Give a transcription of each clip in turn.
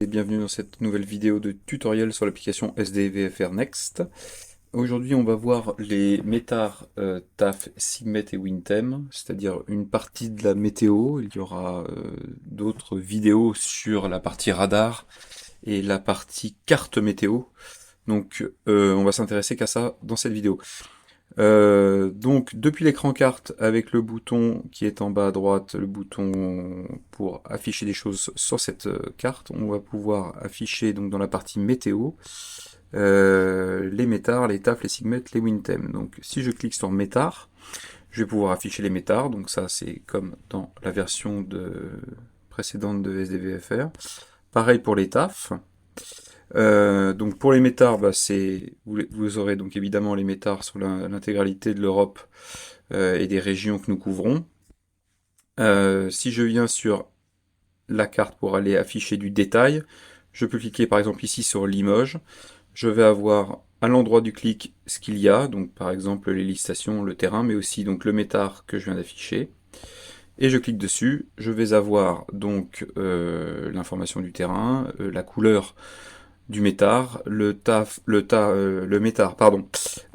Et bienvenue dans cette nouvelle vidéo de tutoriel sur l'application SDVFR Next. Aujourd'hui, on va voir les métars TAF, SIGMET et WinTem, c'est-à-dire une partie de la météo. Il y aura d'autres vidéos sur la partie radar et la partie carte météo. Donc, on va s'intéresser qu'à ça dans cette vidéo. Donc depuis l'écran carte avec le bouton qui est en bas à droite, le bouton pour afficher des choses sur cette carte, on va pouvoir afficher donc dans la partie météo les métars, les TAF, les SIGMET, les WinTem. Donc si je clique sur métars, je vais pouvoir afficher les métars, donc ça c'est comme dans la version précédente de SDVFR. Pareil pour les TAF. Donc pour les métars, bah, vous aurez donc évidemment les métars sur l'intégralité de l'Europe et des régions que nous couvrons. Si je viens sur la carte pour aller afficher du détail, je peux cliquer par exemple ici sur Limoges. Je vais avoir à l'endroit du clic ce qu'il y a, donc par exemple les listes stations, le terrain, mais aussi donc le métard que je viens d'afficher. Et je clique dessus, je vais avoir donc l'information du terrain, la couleur du métard, le métard, pardon,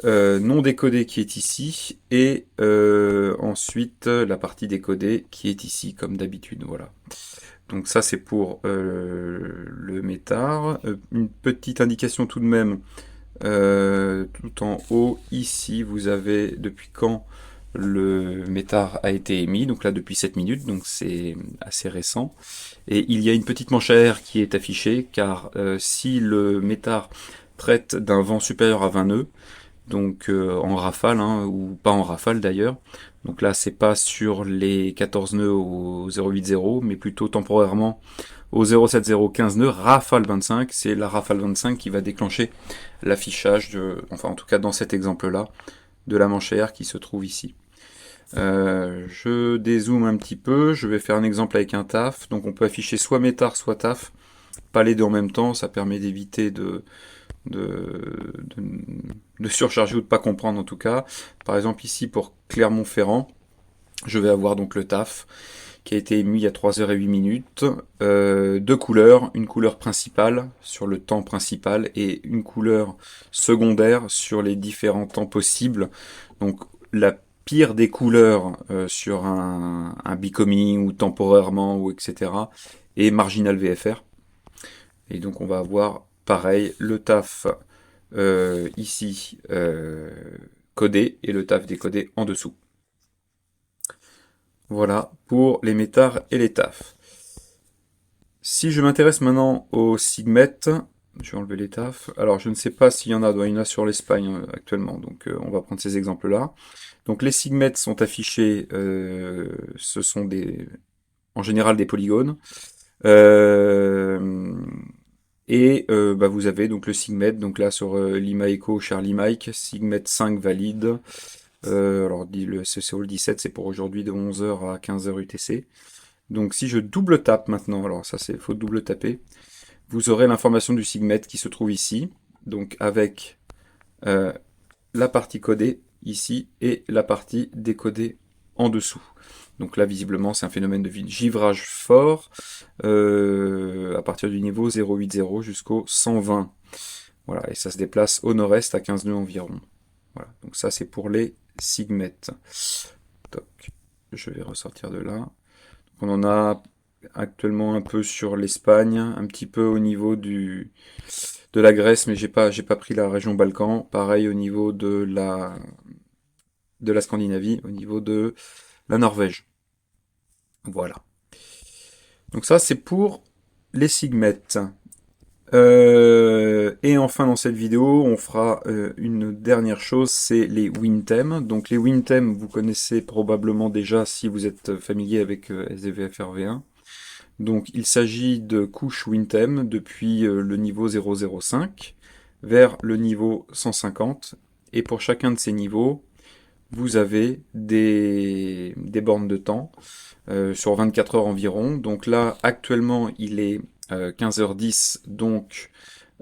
non décodé qui est ici, et ensuite la partie décodée qui est ici, comme d'habitude, voilà. Donc ça c'est pour le métard. Une petite indication tout de même, tout en haut, ici, vous avez depuis quand le métard a été émis, donc là depuis 7 minutes, donc c'est assez récent. Et il y a une petite manche à air qui est affichée, car si le métard traite d'un vent supérieur à 20 nœuds, donc en rafale, hein, ou pas en rafale d'ailleurs, donc là c'est pas sur les 14 nœuds au 080, mais plutôt temporairement au 07015 nœuds, rafale 25, c'est la rafale 25 qui va déclencher l'affichage, enfin en tout cas dans cet exemple-là, de la manche à air qui se trouve ici. Je dézoome un petit peu, je vais faire un exemple avec un TAF, donc on peut afficher soit métard, soit TAF, pas les deux en même temps, ça permet d'éviter de surcharger ou de pas comprendre en tout cas. Par exemple ici pour Clermont-Ferrand, je vais avoir donc le TAF qui a été émis il y a 3h08, deux couleurs, une couleur principale sur le temps principal et une couleur secondaire sur les différents temps possibles. Donc la pire des couleurs sur un becoming ou temporairement ou etc. et marginal VFR. Et donc on va avoir pareil le TAF ici codé et le TAF décodé en dessous. Voilà pour les métars et les TAF. Si je m'intéresse maintenant aux SIGMET, je vais enlever les TAF. Alors je ne sais pas s'il y en a, il y en a sur l'Espagne actuellement, donc on va prendre ces exemples-là. Donc les SIGMET sont affichés, ce sont en général des polygones. Bah, vous avez donc le SIGMET, donc là sur Lima Echo, Charlie Mike, SIGMET 5 valide. Alors le CCO 17 c'est pour aujourd'hui de 11h à 15h UTC. Donc si je double tape maintenant, alors ça c'est faut double taper, vous aurez l'information du SIGMET qui se trouve ici, donc avec la partie codée ici et la partie décodée en dessous. Donc là visiblement c'est un phénomène de givrage fort à partir du niveau 080 jusqu'au 120. Voilà, et ça se déplace au nord-est à 15 nœuds environ. Voilà, donc ça c'est pour les SIGMET. Donc, je vais ressortir de là. On en a actuellement un peu sur l'Espagne, un petit peu au niveau de la Grèce, mais j'ai pas pris la région Balkan. Pareil au niveau de la Scandinavie, au niveau de la Norvège. Voilà. Donc ça, c'est pour les SIGMET. Et enfin, dans cette vidéo, on fera une dernière chose, c'est les WinTem. Donc les WinTem, vous connaissez probablement déjà si vous êtes familier avec SDVFR-V1. Donc il s'agit de couches WinTem depuis le niveau 005 vers le niveau 150. Et pour chacun de ces niveaux, vous avez des bornes de temps sur 24 heures environ. Donc là, actuellement, il est 15h10, donc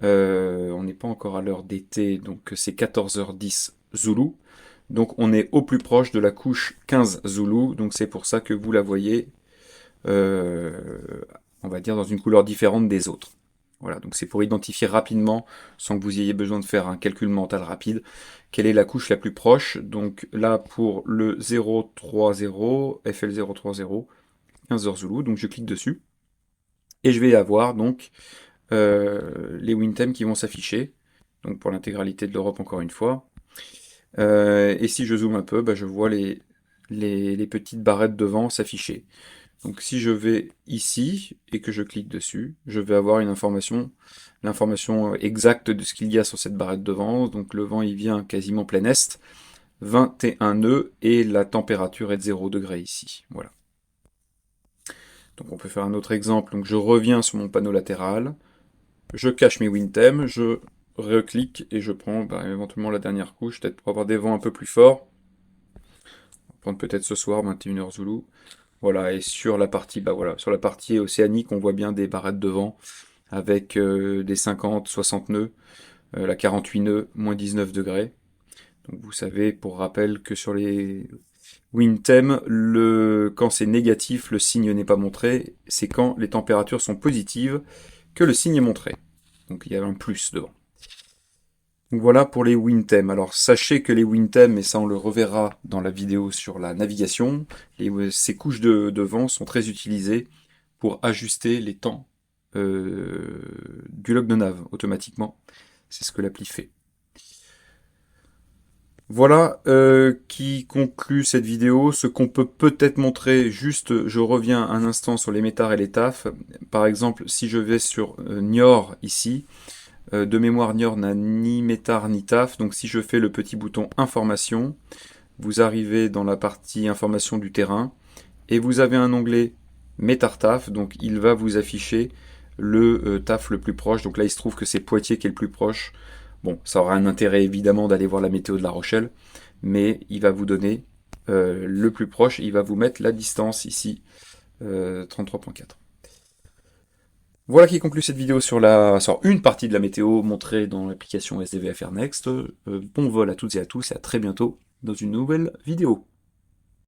on n'est pas encore à l'heure d'été, donc c'est 14h10 Zulu. Donc on est au plus proche de la couche 15 Zulu, donc c'est pour ça que vous la voyez, on va dire, dans une couleur différente des autres. Voilà, donc c'est pour identifier rapidement, sans que vous ayez besoin de faire un calcul mental rapide, quelle est la couche la plus proche. Donc là, pour le 030, FL030, 15 heures Zulu, donc je clique dessus, et je vais avoir donc les WinTem qui vont s'afficher, donc pour l'intégralité de l'Europe encore une fois. Et si je zoome un peu, bah, je vois les petites barrettes devant s'afficher. Donc si je vais ici et que je clique dessus, je vais avoir l'information exacte de ce qu'il y a sur cette barrette de vent. Donc le vent il vient quasiment plein est, 21 nœuds et la température est de 0 degré ici. Voilà. Donc on peut faire un autre exemple. Donc je reviens sur mon panneau latéral, je cache mes WinTem, je reclique et je prends éventuellement la dernière couche, peut-être pour avoir des vents un peu plus forts. On va prendre peut-être ce soir, 21 heures Zulu. Voilà, et sur la partie, sur la partie océanique, on voit bien des barrettes de vent avec des 50, 60 nœuds, la 48 nœuds, moins 19 degrés. Donc vous savez, pour rappel, que sur les WinTem, quand c'est négatif, le signe n'est pas montré. C'est quand les températures sont positives que le signe est montré. Donc il y a un plus devant. Donc voilà pour les WinTem. Alors sachez que les WinTem, et ça on le reverra dans la vidéo sur la navigation, ces couches de vent sont très utilisées pour ajuster les temps du log de nav automatiquement. C'est ce que l'appli fait. Voilà qui conclut cette vidéo. Ce qu'on peut peut-être montrer, juste je reviens un instant sur les métars et les TAF. Par exemple, si je vais sur Niort ici, de mémoire, Niort n'a ni métard ni TAF, donc si je fais le petit bouton information, vous arrivez dans la partie information du terrain, et vous avez un onglet métard TAF, donc il va vous afficher le TAF le plus proche, donc là il se trouve que c'est Poitiers qui est le plus proche. Bon, ça aura un intérêt évidemment d'aller voir la météo de La Rochelle, mais il va vous donner le plus proche, il va vous mettre la distance ici, 33.4. Voilà qui conclut cette vidéo sur une partie de la météo montrée dans l'application SDVFR Next. Bon vol à toutes et à tous et à très bientôt dans une nouvelle vidéo.